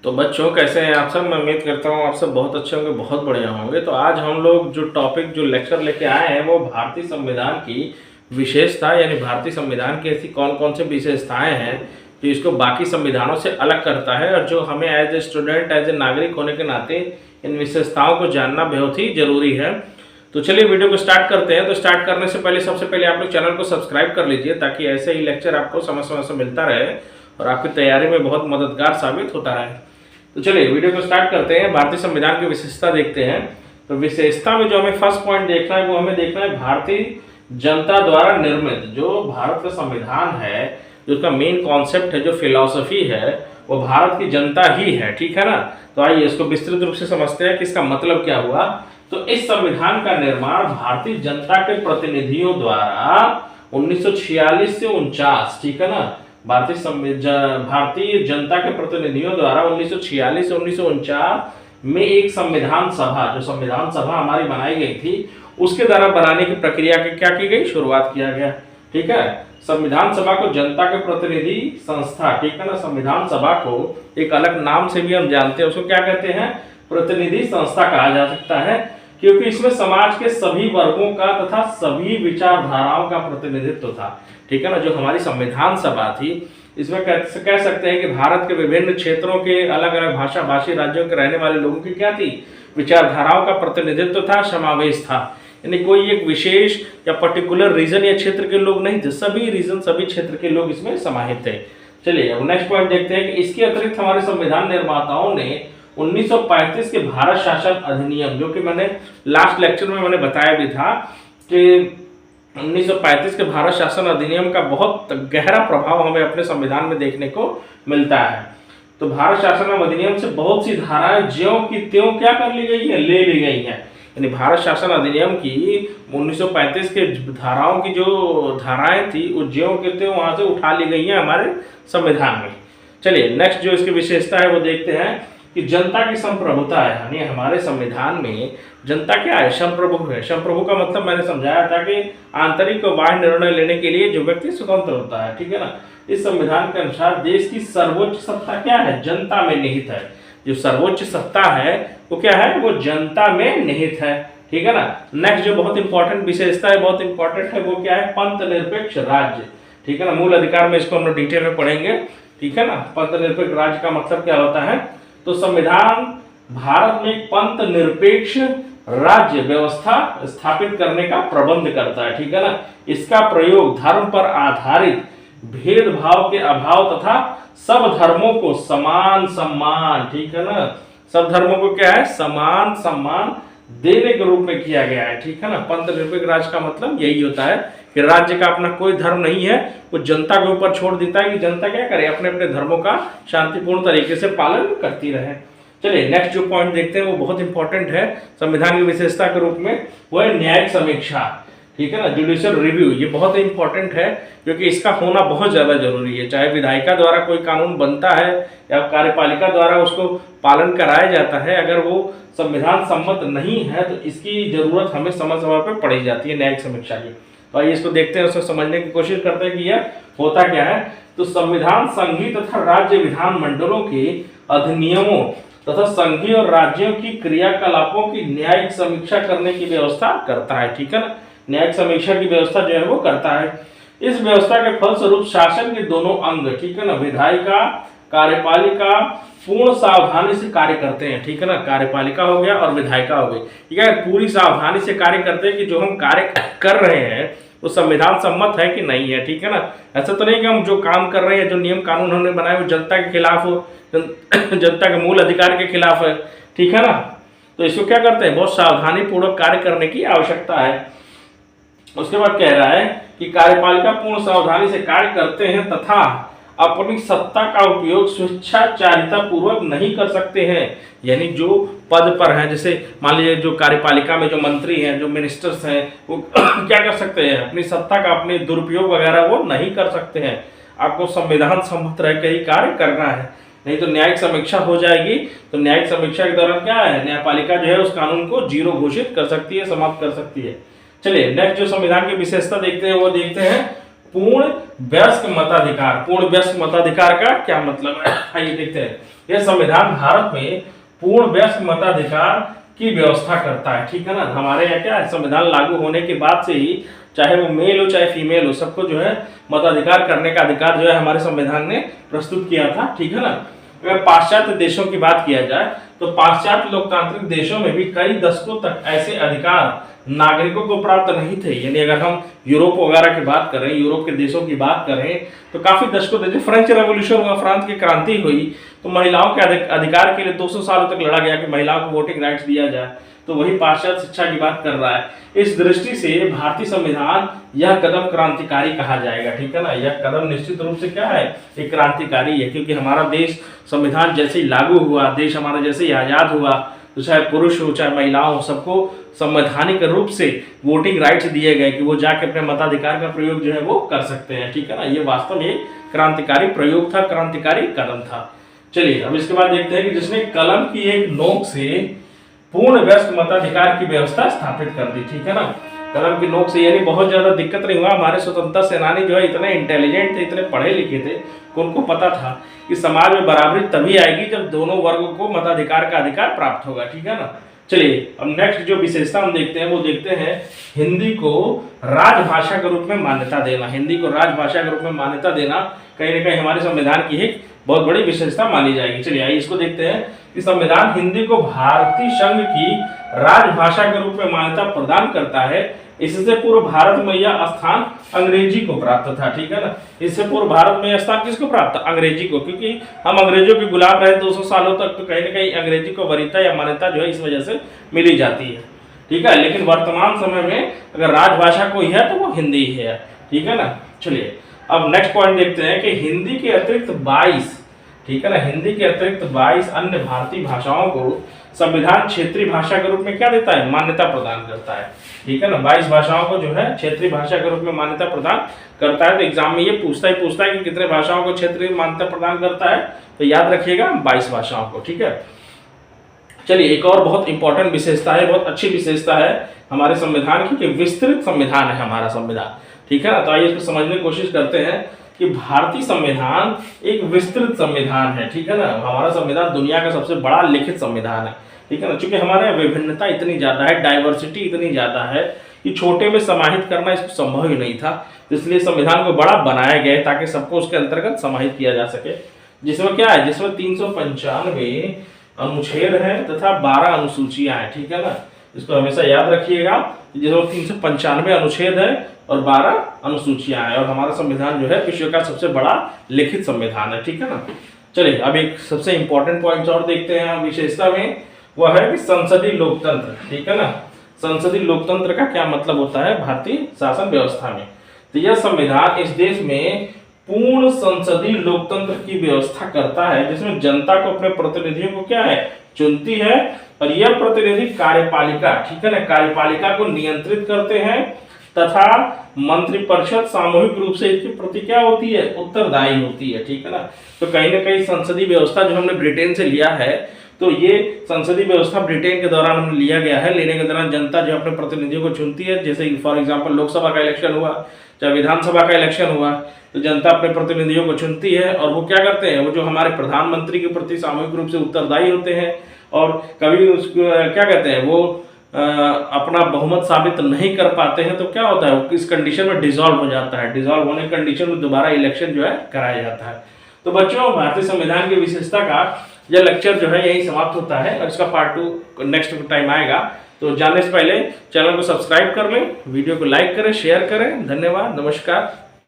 तो बच्चों कैसे हैं आप सब। मैं उम्मीद करता हूँ आप सब बहुत अच्छे होंगे, बहुत बढ़िया होंगे। तो आज हम लोग जो टॉपिक जो लेक्चर लेके आए हैं वो भारतीय संविधान की विशेषता यानी भारतीय संविधान की ऐसी कौन कौन सी विशेषताएं हैं जो इसको बाकी संविधानों से अलग करता है और जो हमें as a student as a नागरिक होने के नाते इन विशेषताओं को जानना बहुत ही जरूरी है। तो चलिए वीडियो को स्टार्ट करते हैं। तो स्टार्ट करने से पहले सबसे पहले आप लोग चैनल को सब्सक्राइब कर लीजिए ताकि ऐसे ही लेक्चर आपको समय समय से मिलता रहे और आपकी तैयारी में बहुत मददगार साबित होता रहे। तो चलिए वीडियो को स्टार्ट करते हैं। भारतीय संविधान की विशेषता देखते हैं। तो विशेषता में जो हमें फर्स्ट पॉइंट देखना है वो हमें देखना है भारतीय जनता द्वारा निर्मित जो भारत का संविधान है, जो उसका मेन कॉन्सेप्ट है, जो फिलॉसफी है वो भारत की जनता ही है। ठीक है ना। तो आइए इसको विस्तृत रूप से समझते हैं कि इसका मतलब क्या हुआ। तो इस संविधान का निर्माण भारतीय जनता के प्रतिनिधियों द्वारा 1946 से 49, ठीक है ना, भारतीय जनता के प्रतिनिधियों द्वारा 1946 से 1949 में एक संविधान सभा, जो संविधान सभा हमारी बनाई गई थी, उसके द्वारा बनाने की प्रक्रिया की क्या की गई, शुरुआत किया गया। ठीक है। संविधान सभा को जनता के प्रतिनिधि संस्था, ठीक है ना, संविधान सभा को एक अलग नाम से भी हम जानते हैं, उसको क्या कहते हैं, प्रतिनिधि संस्था कहा जा सकता है, क्योंकि इसमें समाज के सभी वर्गों का तथा सभी विचारधाराओं का प्रतिनिधित्व था। ठीक है ना। जो हमारी संविधान सभा थी इसमें कह सकते हैं कि भारत के विभिन्न क्षेत्रों के अलग अलग भाषा भाषी राज्यों के रहने वाले लोगों की क्या थी, विचारधाराओं का प्रतिनिधित्व था, समावेश था। यानी कोई एक विशेष या पर्टिकुलर रीजन या क्षेत्र के लोग नहीं थे, सभी रीजन सभी क्षेत्र के लोग इसमें समाहित थे। चलिए अब नेक्स्ट पॉइंट देखते हैं कि इसके अतिरिक्त हमारे संविधान निर्माताओं ने 1935 के भारत शासन अधिनियम, जो कि मैंने लास्ट लेक्चर में मैंने बताया भी था कि 1935 के भारत शासन अधिनियम का बहुत गहरा प्रभाव हमें अपने संविधान में देखने को मिलता है। तो भारत शासन अधिनियम से बहुत सी धाराएं ज्यों की त्यों क्या कर ली गई है, ले ली गई है। यानी भारत शासन अधिनियम की 1935 के धाराओं की जो धाराएं थी वो ज्यों की त्यों वहां से उठा ली गई है हमारे संविधान में। चलिए नेक्स्ट जो इसकी विशेषता है वो देखते हैं कि जनता की संप्रभुता है। यानी हमारे संविधान में जनता क्या है, संप्रभु है। संप्रभु का मतलब मैंने समझाया था कि आंतरिक और बाह्य निर्णय लेने के लिए जो व्यक्ति स्वतंत्र होता है। ठीक है ना। इस संविधान के अनुसार देश की सर्वोच्च सत्ता क्या है, जनता में निहित है। जो सर्वोच्च सत्ता है वो क्या है, वो जनता में निहित है। ठीक है ना। नेक्स्ट जो बहुत इंपॉर्टेंट विशेषता है, बहुत इंपॉर्टेंट है, वो क्या है, पंथ निरपेक्ष राज्य। ठीक है ना। मूल अधिकार में इसको हम लोग डिटेल में पढ़ेंगे। ठीक है ना। पंथ निरपेक्ष राज्य का मतलब क्या होता है। तो संविधान भारत में पंथ निरपेक्ष राज्य व्यवस्था स्थापित करने का प्रबंध करता है। ठीक है ना। इसका प्रयोग धर्म पर आधारित भेदभाव के अभाव तथा सब धर्मों को समान सम्मान, ठीक है ना, सब धर्मों को क्या है, समान सम्मान देने के रूप में किया गया है। ठीक है ना। पंथ निरपेक्ष राज्य का मतलब यही होता है कि राज्य का अपना कोई धर्म नहीं है, वो जनता के ऊपर छोड़ देता है कि जनता क्या करे, अपने अपने धर्मों का शांतिपूर्ण तरीके से पालन करती रहे। चलिए नेक्स्ट जो पॉइंट देखते हैं वो बहुत इंपॉर्टेंट है संविधान की विशेषता के रूप में, वो है न्यायिक समीक्षा। ठीक है ना, जुडिशियल रिव्यू। ये बहुत इंपॉर्टेंट है क्योंकि इसका होना बहुत ज़्यादा जरूरी है। चाहे विधायिका द्वारा कोई कानून बनता है या कार्यपालिका द्वारा उसको पालन कराया जाता है, अगर वो संविधान सम्मत नहीं है तो इसकी जरूरत हमें समय समय पर पड़ी जाती है न्यायिक समीक्षा की। तो आइए इसको देखते हैं, उसको समझने की कोशिश करते हैं कि यह होता क्या है। तो संविधान संघीय तथा राज्य विधान मंडलों के अधिनियमों तथा संघीय और राज्यों की क्रियाकलापों की न्यायिक समीक्षा करने की व्यवस्था करता है। ठीक है ना। न्यायिक समीक्षा की व्यवस्था जो है वो करता है। इस व्यवस्था के फलस्वरूप शासन के दोनों अंग, ठीक है ना, विधायिका कार्यपालिका पूर्ण सावधानी से कार्य करते हैं। ठीक है ना। कार्यपालिका हो गया और विधायिका हो गई, ठीक है, पूरी सावधानी से कार्य करते हैं कि जो हम कार्य कर रहे हैं वो संविधान सम्मत है कि नहीं है। ठीक है ना। ऐसा तो नहीं कि हम जो काम कर रहे हैं, जो नियम कानून हमने बनाए वो जनता के खिलाफ हो, जनता के मूल अधिकार के खिलाफ है। ठीक है ना। तो इसको क्या करते हैं, बहुत सावधानी पूर्वक कार्य करने की आवश्यकता है। उसके बाद कह रहा है कि कार्यपालिका पूर्ण सावधानी से कार्य करते हैं तथा अपनी सत्ता का उपयोग स्वेच्छाचारिता पूर्वक नहीं कर सकते हैं। यानी जो पद पर हैं, जैसे मान लीजिए जो कार्यपालिका में जो मंत्री हैं, जो मिनिस्टर्स हैं, वो क्या कर सकते हैं, अपनी सत्ता का अपने दुरुपयोग वगैरह वो नहीं कर सकते हैं। आपको संविधान सम्मत रह के ही कार्य करना है, नहीं तो न्यायिक समीक्षा हो जाएगी। तो न्यायिक समीक्षा के दौरान क्या है, न्यायपालिका जो है उस कानून को जीरो घोषित कर सकती है, समाप्त कर सकती है। चलिए नेक्स्ट जो संविधान की विशेषता देखते हैं वो देखते हैं पूर्ण वयस्क मताधिकार। पूर्ण वयस्क मताधिकार का क्या मतलब है, आइए देखते हैं। यह संविधान भारत में पूर्ण वयस्क मताधिकार की व्यवस्था करता है, ठीक है ना। हमारे यहाँ क्या है, संविधान लागू होने के बाद से ही चाहे वो मेल हो चाहे फीमेल हो, सबको जो है मताधिकार करने का अधिकार जो है हमारे संविधान ने प्रस्तुत किया था, ठीक है ना। अगर पाश्चात्य देशों की बात किया जाए तो पाश्चात्य लोकतांत्रिक देशों में भी कई दशकों तक ऐसे अधिकार नागरिकों को प्राप्त नहीं थे। यानी अगर हम यूरोप वगैरह की बात करें, यूरोप के देशों की बात करें तो काफी दशकों तक, फ्रेंच रेवोल्यूशन हुआ, फ्रांस की क्रांति हुई तो महिलाओं के अधिकार के लिए 200 सालों तक लड़ा गया कि महिलाओं को वोटिंग राइट्स दिया जाए। तो वही पाश्चात्य शिक्षा की बात कर रहा है। इस दृष्टि से भारतीय संविधान यह कदम क्रांतिकारी कहा जाएगा, ठीक है ना। यह कदम निश्चित रूप से क्या है, एक क्रांतिकारी है, क्योंकि हमारा देश संविधान जैसे ही लागू हुआ, देश हमारा जैसे ही आजाद हुआ, तो चाहे पुरुष हो चाहे महिला हो, सबको संवैधानिक रूप से वोटिंग राइट्स दिए गए कि वो जाके अपने मताधिकार का प्रयोग जो है वो कर सकते हैं, ठीक है ना। ये वास्तव में क्रांतिकारी प्रयोग था, क्रांतिकारी कदम था। चलिए अब इसके बाद देखते हैं कि जिसने कलम की एक नोक से पूर्ण वयस्क मताधिकार की व्यवस्था स्थापित कर दी, ठीक है ना। कलम की नोक से, यानी बहुत ज्यादा दिक्कत नहीं हुआ। हमारे स्वतंत्रता सेनानी जो है इतने इंटेलिजेंट थे, इतने पढ़े लिखे थे कि उनको पता था कि समाज में बराबरी तभी आएगी जब दोनों वर्गों को मताधिकार का अधिकार प्राप्त होगा, ठीक है ना। चलिए अब नेक्स्ट जो विशेषता हम देखते हैं वो देखते हैं हिंदी को राजभाषा के रूप में मान्यता देना। हिंदी को राजभाषा के रूप में मान्यता देना कहीं ना कहीं हमारे संविधान की एक बहुत बड़ी विशेषता मानी जाएगी। चलिए आइए इसको देखते हैं कि संविधान हिंदी को भारतीय संघ की राजभाषा के रूप में मान्यता प्रदान करता है। इससे पूर्व भारत में यह स्थान अंग्रेजी को प्राप्त था, ठीक है ना। इससे पूर्व भारत में यह स्थान किसको प्राप्त था, अंग्रेजी को, क्योंकि हम अंग्रेजों के गुलाम रहे 200 सालों तक, तो कहीं ना कहीं अंग्रेजी को वरीयता या मान्यता जो है इस वजह से मिली जाती है, ठीक है। लेकिन वर्तमान समय में अगर राजभाषा कोई है तो वो हिंदी ही है, ठीक है ना। चलिए अब नेक्स्ट पॉइंट देखते हैं कि हिंदी के अतिरिक्त 22, ठीक है ना, हिंदी के अतिरिक्त 22 अन्य भारतीय भाषाओं को संविधान क्षेत्रीय भाषा के रूप में क्या देता है, मान्यता प्रदान करता है, ठीक है ना। 22 भाषाओं को जो है क्षेत्रीय भाषा के रूप में मान्यता प्रदान करता है। तो एग्जाम में ये पूछता है कि कितने भाषाओं को क्षेत्रीय मान्यता प्रदान करता है, तो याद रखिएगा 22 भाषाओं को, ठीक है। चलिए एक और बहुत इंपॉर्टेंट विशेषता है, बहुत अच्छी विशेषता है हमारे संविधान की, कि विस्तृत संविधान है हमारा संविधान, ठीक है ना। तो आइए इसको समझने की कोशिश करते हैं कि भारतीय संविधान एक विस्तृत संविधान है, ठीक है ना। हमारा संविधान दुनिया का सबसे बड़ा लिखित संविधान है, ठीक है ना। चूंकि हमारे विभिन्नता इतनी ज्यादा है, डाइवर्सिटी इतनी ज्यादा है कि छोटे में समाहित करना इसको संभव ही नहीं था, तो इसलिए संविधान को बड़ा बनाया गया है ताकि सबको उसके अंतर्गत समाहित किया जा सके। जिसमें क्या है, जिसमें 395 अनुच्छेद है तथा 12 अनुसूचियां हैं, ठीक है ना। इसको हमेशा याद रखिएगा, जिसमें 395 अनुच्छेद है और 12 अनुसूचियां हैं, और हमारा संविधान जो है विश्व का सबसे बड़ा लिखित संविधान है, ठीक है ना। चलिए अब एक सबसे इंपॉर्टेंट पॉइंट और देखते हैं हम विशेषता में, वह है कि संसदीय लोकतंत्र, ठीक है ना। संसदीय लोकतंत्र का क्या मतलब होता है भारतीय शासन व्यवस्था में, तो यह संविधान इस देश में पूर्ण संसदीय लोकतंत्र की व्यवस्था करता है, जिसमें जनता को अपने प्रतिनिधियों को क्या है, चुनती है, और यह प्रतिनिधि कार्यपालिका, ठीक है ना, कार्यपालिका को नियंत्रित करते हैं तथा मंत्रिपरिषद सामूहिक रूप से इसके प्रति क्या होती है, उत्तरदायी होती है, ठीक है ना। तो कहीं ना कहीं संसदीय व्यवस्था जो हमने ब्रिटेन से लिया है, तो ये संसदीय व्यवस्था ब्रिटेन के दौरान हमने लिया गया है। लेने के दौरान जनता जो अपने प्रतिनिधियों को चुनती है, जैसे फॉर एग्जांपल लोकसभा का इलेक्शन हुआ चाहे विधानसभा का इलेक्शन हुआ, तो जनता अपने प्रतिनिधियों को चुनती है, और वो क्या करते हैं, वो जो हमारे प्रधानमंत्री के प्रति सामूहिक रूप से उत्तरदायी होते हैं, और कभी उसको क्या कहते हैं, वो अपना बहुमत साबित नहीं कर पाते हैं, तो क्या होता है, वो इस कंडीशन में डिसॉल्व हो जाता है। डिसॉल्व होने की कंडीशन में दोबारा इलेक्शन जो है कराया जाता है। तो बच्चों, भारतीय संविधान की विशेषता का यह लेक्चर जो है यही समाप्त होता है, और इसका पार्ट 2 नेक्स्ट टाइम आएगा। तो जानने से पहले चैनल को सब्सक्राइब कर लें, वीडियो को लाइक करें, शेयर करें। धन्यवाद, नमस्कार।